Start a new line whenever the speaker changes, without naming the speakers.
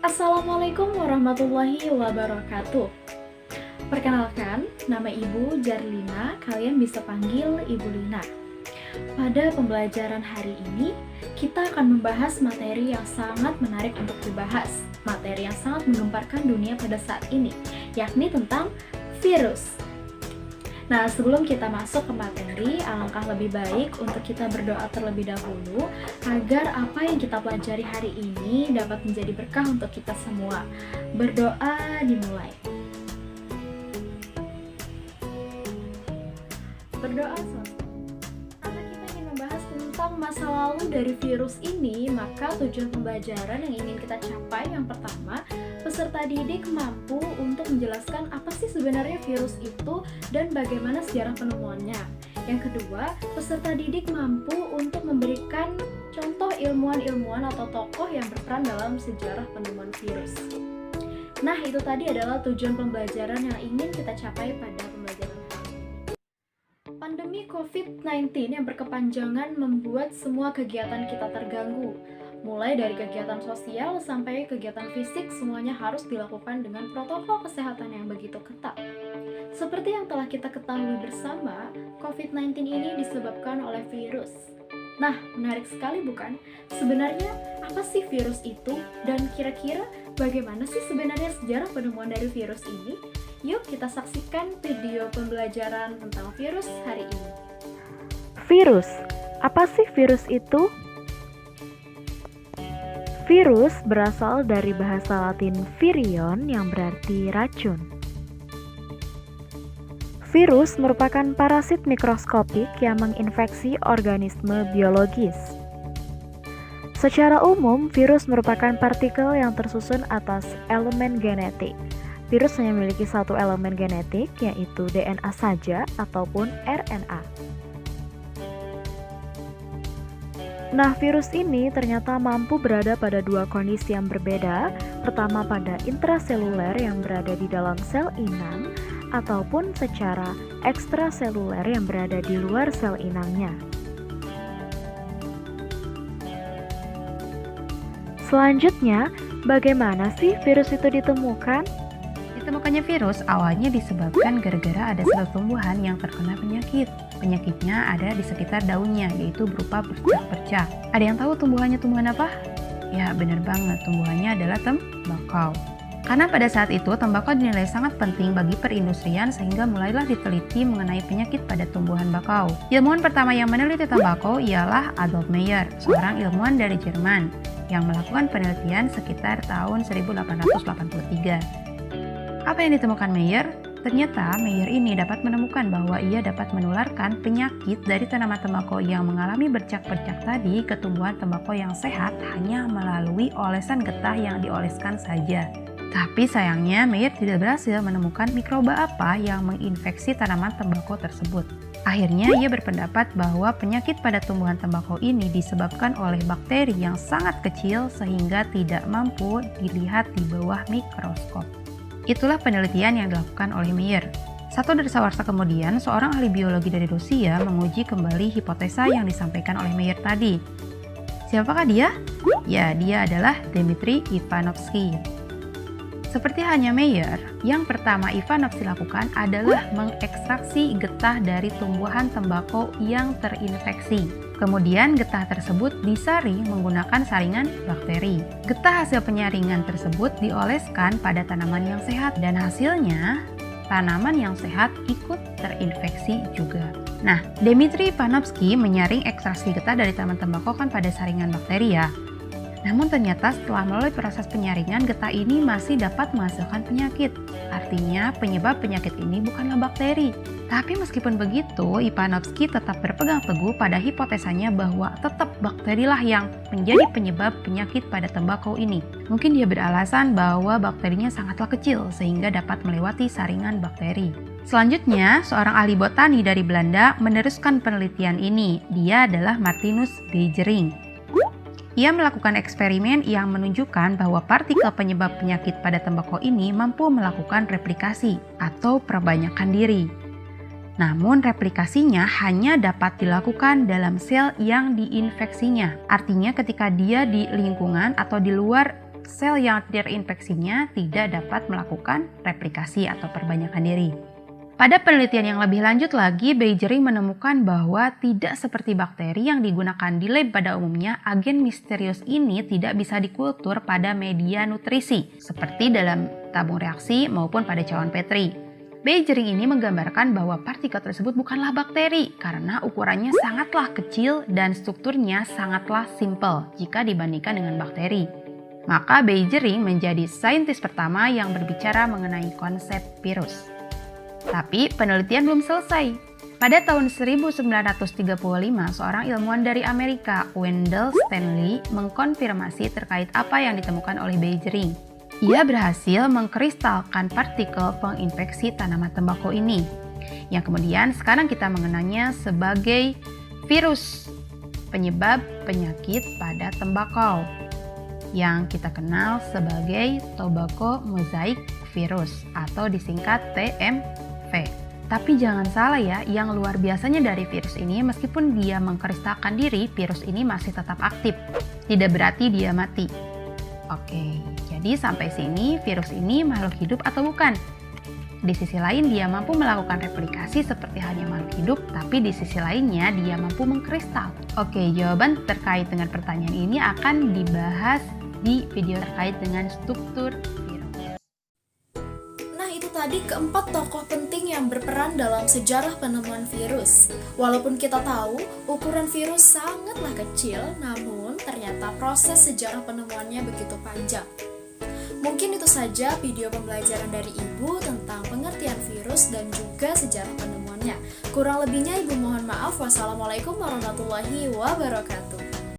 Assalamualaikum warahmatullahi wabarakatuh. Perkenalkan, nama Ibu Jarlina, kalian bisa panggil Ibu Lina. Pada pembelajaran hari ini, kita akan membahas materi yang sangat menarik untuk dibahas, materi yang sangat menggemparkan dunia pada saat ini, yakni tentang virus. Nah, sebelum kita masuk ke materi, alangkah lebih baik untuk kita berdoa terlebih dahulu agar apa yang kita pelajari hari ini dapat menjadi berkah untuk kita semua. Berdoa dimulai. Berdoa selesai. Karena kita ingin membahas tentang masa lalu dari virus ini, maka tujuan pembelajaran yang ingin kita capai yang pertama, peserta didik mampu untuk menjelaskan apa sih sebenarnya virus itu dan bagaimana sejarah penemuannya. Yang kedua, peserta didik mampu untuk memberikan contoh ilmuwan-ilmuwan atau tokoh yang berperan dalam sejarah penemuan virus. Nah, itu tadi adalah tujuan pembelajaran yang ingin kita capai pada pembelajaran kali ini. Pandemi COVID-19 yang berkepanjangan membuat semua kegiatan kita terganggu. Mulai dari kegiatan sosial sampai kegiatan fisik, semuanya harus dilakukan dengan protokol kesehatan yang begitu ketat. Seperti yang telah kita ketahui bersama, COVID-19 ini disebabkan oleh virus. Nah, menarik sekali bukan? Sebenarnya apa sih virus itu? Dan kira-kira bagaimana sih sebenarnya sejarah penemuan dari virus ini? Yuk kita saksikan video pembelajaran tentang virus hari ini.
Virus. Apa sih virus itu? Virus berasal dari bahasa Latin virion yang berarti racun. Virus merupakan parasit mikroskopik yang menginfeksi organisme biologis. Secara umum, virus merupakan partikel yang tersusun atas elemen genetik. Virus hanya memiliki satu elemen genetik, yaitu DNA saja ataupun RNA. Nah, virus ini ternyata mampu berada pada dua kondisi yang berbeda. Pertama pada intraseluler yang berada di dalam sel inang, ataupun secara ekstraseluler yang berada di luar sel inangnya. Selanjutnya, bagaimana sih virus itu ditemukan?
Ditemukannya virus awalnya disebabkan gara-gara ada sel tumbuhan yang terkena penyakit. Penyakitnya ada di sekitar daunnya, yaitu berupa bercak-bercak. Ada yang tahu tumbuhannya tumbuhan apa? Ya, benar banget, tumbuhannya adalah tembakau. Karena pada saat itu tembakau dinilai sangat penting bagi perindustrian sehingga mulailah diteliti mengenai penyakit pada tumbuhan bakau. Ilmuwan pertama yang meneliti tembakau ialah Adolf Meyer, seorang ilmuwan dari Jerman yang melakukan penelitian sekitar tahun 1883. Apa yang ditemukan Meyer? Ternyata Meyer ini dapat menemukan bahwa ia dapat menularkan penyakit dari tanaman tembakau yang mengalami bercak-bercak tadi ke tumbuhan tembakau yang sehat hanya melalui olesan getah yang dioleskan saja. Tapi sayangnya Meyer tidak berhasil menemukan mikroba apa yang menginfeksi tanaman tembakau tersebut. Akhirnya ia berpendapat bahwa penyakit pada tumbuhan tembakau ini disebabkan oleh bakteri yang sangat kecil sehingga tidak mampu dilihat di bawah mikroskop. Itulah penelitian yang dilakukan oleh Meyer. Satu dasawarsa kemudian, seorang ahli biologi dari Rusia menguji kembali hipotesa yang disampaikan oleh Meyer tadi. Siapakah dia? Ya, dia adalah Dmitri Ivanovsky. Seperti hanya Meyer, yang pertama Ivanovsky lakukan adalah mengekstraksi getah dari tumbuhan tembakau yang terinfeksi. Kemudian getah tersebut disaring menggunakan saringan bakteri. Getah hasil penyaringan tersebut dioleskan pada tanaman yang sehat dan hasilnya tanaman yang sehat ikut terinfeksi juga. Nah, Dmitri Ivanovsky menyaring ekstraksi getah dari tanaman tembakau kan pada saringan bakteri ya. Namun ternyata setelah melalui proses penyaringan, getah ini masih dapat menghasilkan penyakit. Artinya penyebab penyakit ini bukanlah bakteri. Tapi meskipun begitu, Ivanovsky tetap berpegang teguh pada hipotesanya bahwa tetap bakterilah yang menjadi penyebab penyakit pada tembakau ini. Mungkin dia beralasan bahwa bakterinya sangatlah kecil sehingga dapat melewati saringan bakteri. Selanjutnya, seorang ahli botani dari Belanda meneruskan penelitian ini. Dia adalah Martinus Beijering. Ia melakukan eksperimen yang menunjukkan bahwa partikel penyebab penyakit pada tembakau ini mampu melakukan replikasi atau perbanyakan diri. Namun replikasinya hanya dapat dilakukan dalam sel yang diinfeksinya. Artinya ketika dia di lingkungan atau di luar sel yang terinfeksinya tidak dapat melakukan replikasi atau perbanyakan diri. Pada penelitian yang lebih lanjut lagi, Beijering menemukan bahwa tidak seperti bakteri yang digunakan di lab pada umumnya, agen misterius ini tidak bisa dikultur pada media nutrisi, seperti dalam tabung reaksi maupun pada cawan Petri. Beijering ini menggambarkan bahwa partikel tersebut bukanlah bakteri karena ukurannya sangatlah kecil dan strukturnya sangatlah simpel jika dibandingkan dengan bakteri. Maka Beijering menjadi saintis pertama yang berbicara mengenai konsep virus. Tapi penelitian belum selesai. Pada tahun 1935, seorang ilmuwan dari Amerika, Wendell Stanley, mengkonfirmasi terkait apa yang ditemukan oleh Beijering. Ia berhasil mengkristalkan partikel penginfeksi tanaman tembakau ini, yang kemudian sekarang kita mengenalnya sebagai virus penyebab penyakit pada tembakau, yang kita kenal sebagai tobacco mosaic virus atau disingkat TMV. Tapi jangan salah ya, yang luar biasanya dari virus ini, meskipun dia mengkristalkan diri, virus ini masih tetap aktif. Tidak berarti dia mati. Oke, jadi sampai sini virus ini makhluk hidup atau bukan? Di sisi lain dia mampu melakukan replikasi seperti halnya makhluk hidup, tapi di sisi lainnya dia mampu mengkristal. Oke, jawaban terkait dengan pertanyaan ini akan dibahas di video terkait dengan struktur virus.
Nah, itu tadi keempat tokoh penting yang berperan dalam sejarah penemuan virus. Walaupun kita tahu ukuran virus sangatlah kecil, namun ternyata proses sejarah penemuannya begitu panjang. Mungkin itu saja video pembelajaran dari Ibu tentang pengertian virus dan juga sejarah penemuannya. Kurang lebihnya Ibu mohon maaf. Wassalamualaikum warahmatullahi wabarakatuh.